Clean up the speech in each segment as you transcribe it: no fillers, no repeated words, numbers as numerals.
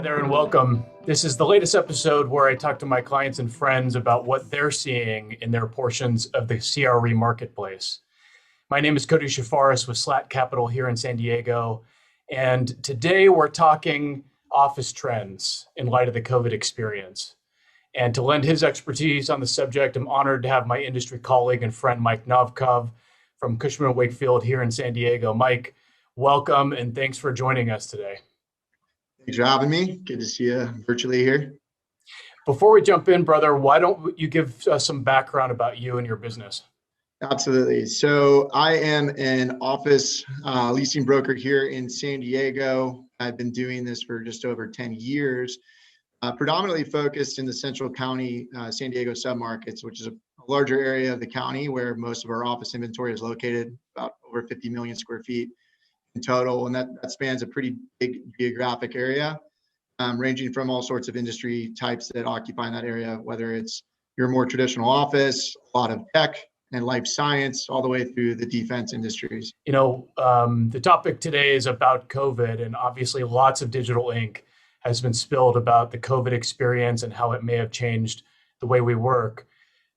there and welcome. This is the latest episode where I talk to my clients and friends about what they're seeing in their portions of the CRE marketplace. My name is Cody Charfauros with Slatt Capital here in San Diego. And today we're talking office trends in light of the COVID experience. And to lend his expertise on the subject, I'm honored to have my industry colleague and friend, Mike Novkov from Cushman Wakefield here in San Diego. Mike, welcome and thanks for joining us today. Thanks for having me. Good to see you virtually here. Before we jump in, brother, why don't you give us some background about you and your business? Absolutely. So I am an office leasing broker here in San Diego. I've been doing this for just over 10 years, predominantly focused in the Central County San Diego submarkets, which is a larger area of the county where most of our office inventory is located, about over 50 million square feet in total. And that spans a pretty big geographic area, ranging from all sorts of industry types that occupy in that area, whether it's your more traditional office, a lot of tech and life science, all the way through the defense industries. You know, the topic today is about COVID, and obviously lots of digital ink has been spilled about the COVID experience and how it may have changed the way we work.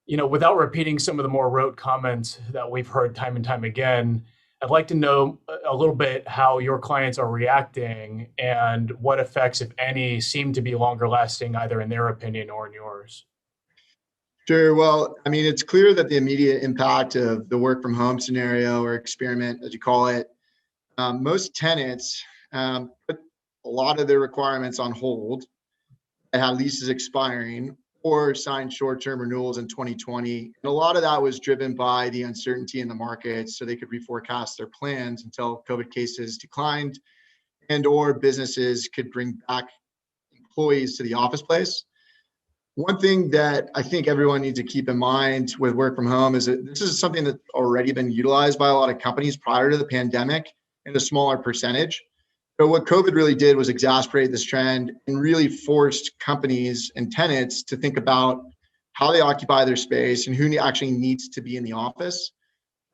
You know, without repeating some of the more rote comments that we've heard time and time again, I'd like to know a little bit how your clients are reacting and what effects, if any, seem to be longer lasting, either in their opinion or in yours. Sure. Well, I mean, it's clear that the immediate impact of the work from home scenario or experiment, as you call it, most tenants put a lot of their requirements on hold and had leases expiring or signed short-term renewals in 2020. And a lot of that was driven by the uncertainty in the market, so they could reforecast their plans until COVID cases declined and or businesses could bring back employees to the office place. One thing that I think everyone needs to keep in mind with work from home is that this is something that's already been utilized by a lot of companies prior to the pandemic in a smaller percentage. But what COVID really did was exacerbate this trend and really forced companies and tenants to think about how they occupy their space and who actually needs to be in the office.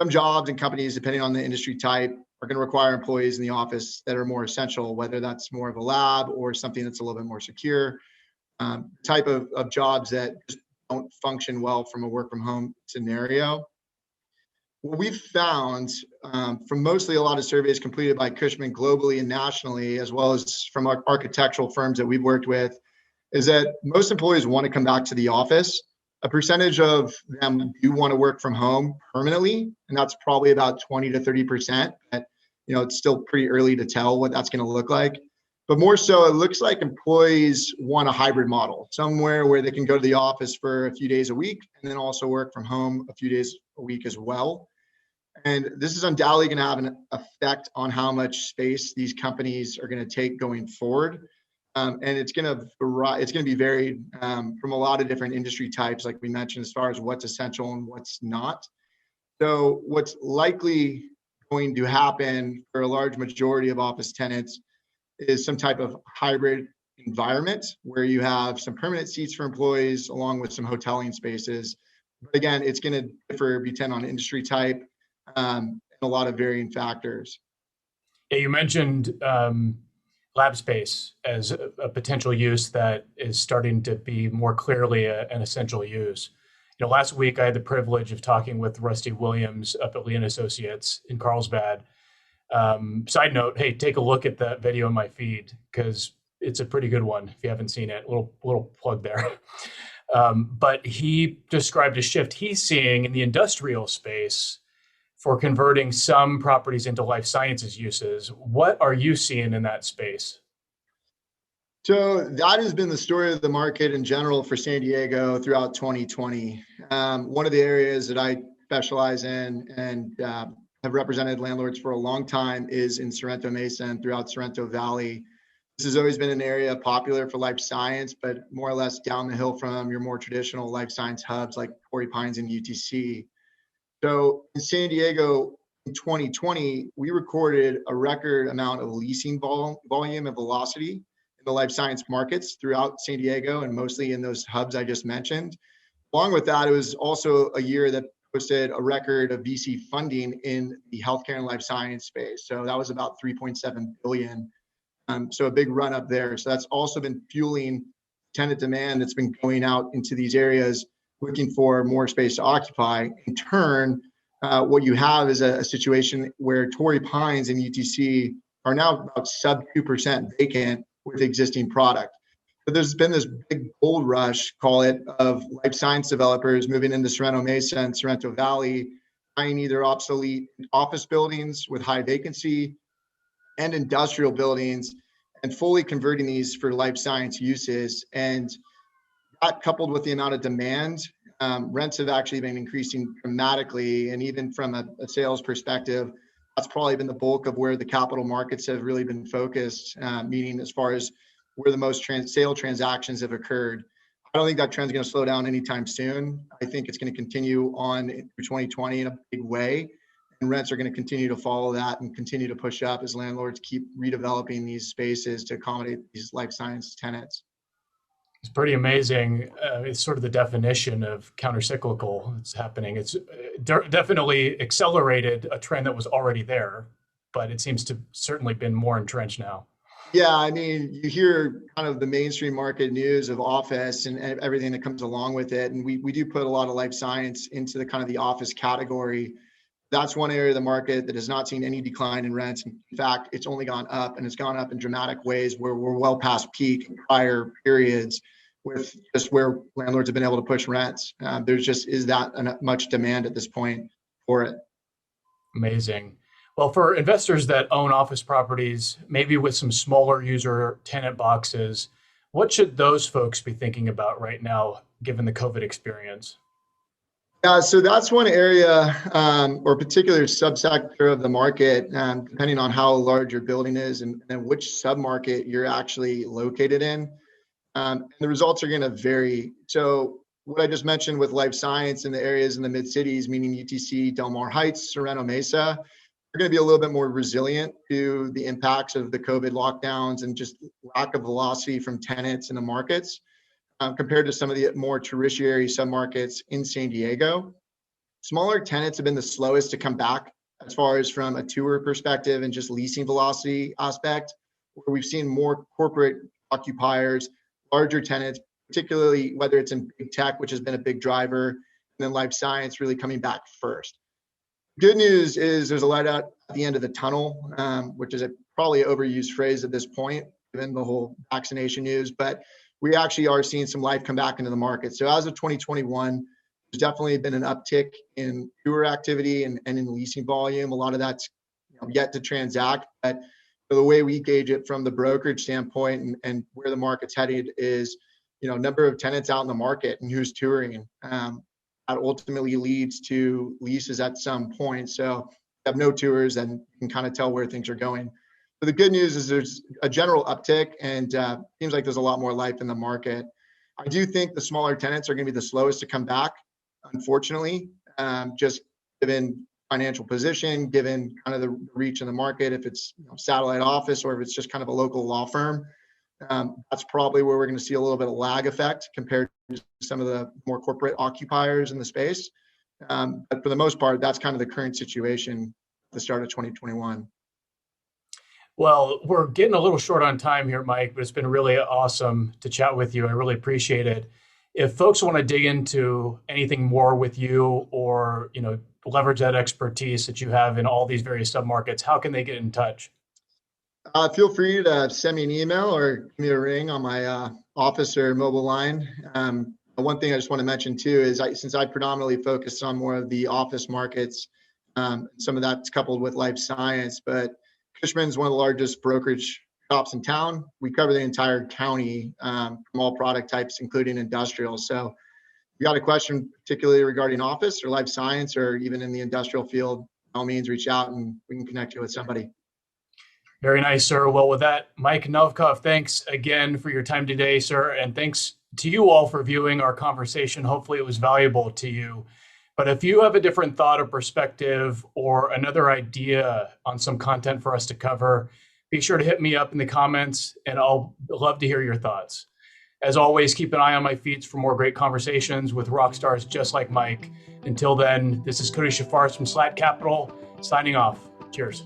Some jobs and companies, depending on the industry type, are going to require employees in the office that are more essential, whether that's more of a lab or something that's a little bit more secure. Type of jobs that just don't function well from a work from home scenario. What we've found from mostly a lot of surveys completed by Cushman globally and nationally, as well as from our architectural firms that we've worked with, is that most employees want to come back to the office. A percentage of them do want to work from home permanently, and that's probably about 20 to 30%. But, you know, it's still pretty early to tell what that's going to look like. But more so, it looks like employees want a hybrid model, somewhere where they can go to the office for a few days a week and then also work from home a few days a week as well. And this is undoubtedly going to have an effect on how much space these companies are going to take going forward. And it's going to be varied from a lot of different industry types, like we mentioned, as far as what's essential and what's not. So what's likely going to happen for a large majority of office tenants is some type of hybrid environment where you have some permanent seats for employees along with some hoteling spaces. But again, it's going to differ depending on industry type and a lot of varying factors. Yeah, you mentioned lab space as a potential use that is starting to be more clearly an essential use. You know, last week I had the privilege of talking with Rusty Williams up at Lee & Associates in Carlsbad. Side note, hey, take a look at that video in my feed because it's a pretty good one if you haven't seen it. Little plug there. But he described a shift he's seeing in the industrial space for converting some properties into life sciences uses. What are you seeing in that space? So that has been the story of the market in general for San Diego throughout 2020. One of the areas that I specialize in and have represented landlords for a long time is in Sorrento Mesa and throughout Sorrento Valley. This has always been an area popular for life science, but more or less down the hill from your more traditional life science hubs like Torrey Pines and UTC. So in San Diego in 2020, we recorded a record amount of leasing volume and velocity in the life science markets throughout San Diego and mostly in those hubs I just mentioned. Along with that, it was also a year that posted a record of VC funding in the healthcare and life science space. So that was about $3.7 billion So a big run up there. So that's also been fueling tenant demand that's been going out into these areas looking for more space to occupy. In turn, what you have is a situation where Torrey Pines and UTC are now about sub 2% vacant with existing product. But there's been this big gold rush, call it, of life science developers moving into Sorrento Mesa and Sorrento Valley, buying either obsolete office buildings with high vacancy and industrial buildings and fully converting these for life science uses. And that, coupled with the amount of demand, rents have actually been increasing dramatically. And even from a sales perspective, that's probably been the bulk of where the capital markets have really been focused, meaning as far as where the most sale transactions have occurred. I don't think that trend's going to slow down anytime soon. I think it's going to continue on through 2020 in a big way. And rents are going to continue to follow that and continue to push up as landlords keep redeveloping these spaces to accommodate these life science tenants. It's pretty amazing. It's sort of the definition of countercyclical. It's happening. It's definitely accelerated a trend that was already there, but it seems to certainly been more entrenched now. Yeah, I mean, you hear kind of the mainstream market news of office and everything that comes along with it. And we do put a lot of life science into the kind of the office category. That's one area of the market that has not seen any decline in rents. In fact, it's only gone up, and it's gone up in dramatic ways where we're well past peak in prior periods with just where landlords have been able to push rents. There's just is that much demand at this point for it. Amazing. Well, for investors that own office properties, maybe with some smaller user tenant boxes, what should those folks be thinking about right now, given the COVID experience? Yeah, so that's one area or particular subsector of the market, depending on how large your building is and which submarket you're actually located in. And the results are going to vary. So what I just mentioned with life science in the areas in the mid-cities, meaning UTC, Del Mar Heights, Sorrento Mesa, are going to be a little bit more resilient to the impacts of the COVID lockdowns and just lack of velocity from tenants in the markets compared to some of the more tertiary submarkets in San Diego. Smaller tenants have been the slowest to come back as far as from a tour perspective and just leasing velocity aspect, where we've seen more corporate occupiers, larger tenants, particularly whether it's in big tech, which has been a big driver, and then life science really coming back first. Good news is there's a light out at the end of the tunnel, which is probably an overused phrase at this point, given the whole vaccination news, but we actually are seeing some life come back into the market. So as of 2021, there's definitely been an uptick in tour activity and in leasing volume. A lot of that's yet to transact, but the way we gauge it from the brokerage standpoint and where the market's headed is, number of tenants out in the market and who's touring. That ultimately leads to leases at some point. So if you have no tours, then you can kind of tell where things are going. But the good news is there's a general uptick and seems like there's a lot more life in the market. I do think the smaller tenants are going to be the slowest to come back, unfortunately, just given financial position, given kind of the reach in the market, if it's satellite office or if it's just kind of a local law firm. That's probably where we're going to see a little bit of lag effect compared to some of the more corporate occupiers in the space. But for the most part, that's kind of the current situation at the start of 2021. Well, we're getting a little short on time here, Mike, but it's been really awesome to chat with you. I really appreciate it. If folks want to dig into anything more with you or, leverage that expertise that you have in all these various submarkets, how can they get in touch? Feel free to send me an email or give me a ring on my office or mobile line. One thing I just want to mention too is since I predominantly focus on more of the office markets, some of that's coupled with life science, but Cushman is one of the largest brokerage shops in town. We cover the entire county from all product types, including industrial. So if you got a question particularly regarding office or life science or even in the industrial field, by all means, reach out and we can connect you with somebody. Very nice, sir. Well, with that, Mike Novkov, thanks again for your time today, sir. And thanks to you all for viewing our conversation. Hopefully it was valuable to you. But if you have a different thought or perspective or another idea on some content for us to cover, be sure to hit me up in the comments and I'll love to hear your thoughts. As always, keep an eye on my feeds for more great conversations with rock stars just like Mike. Until then, this is Cody Charfauros from Slatt Capital signing off. Cheers.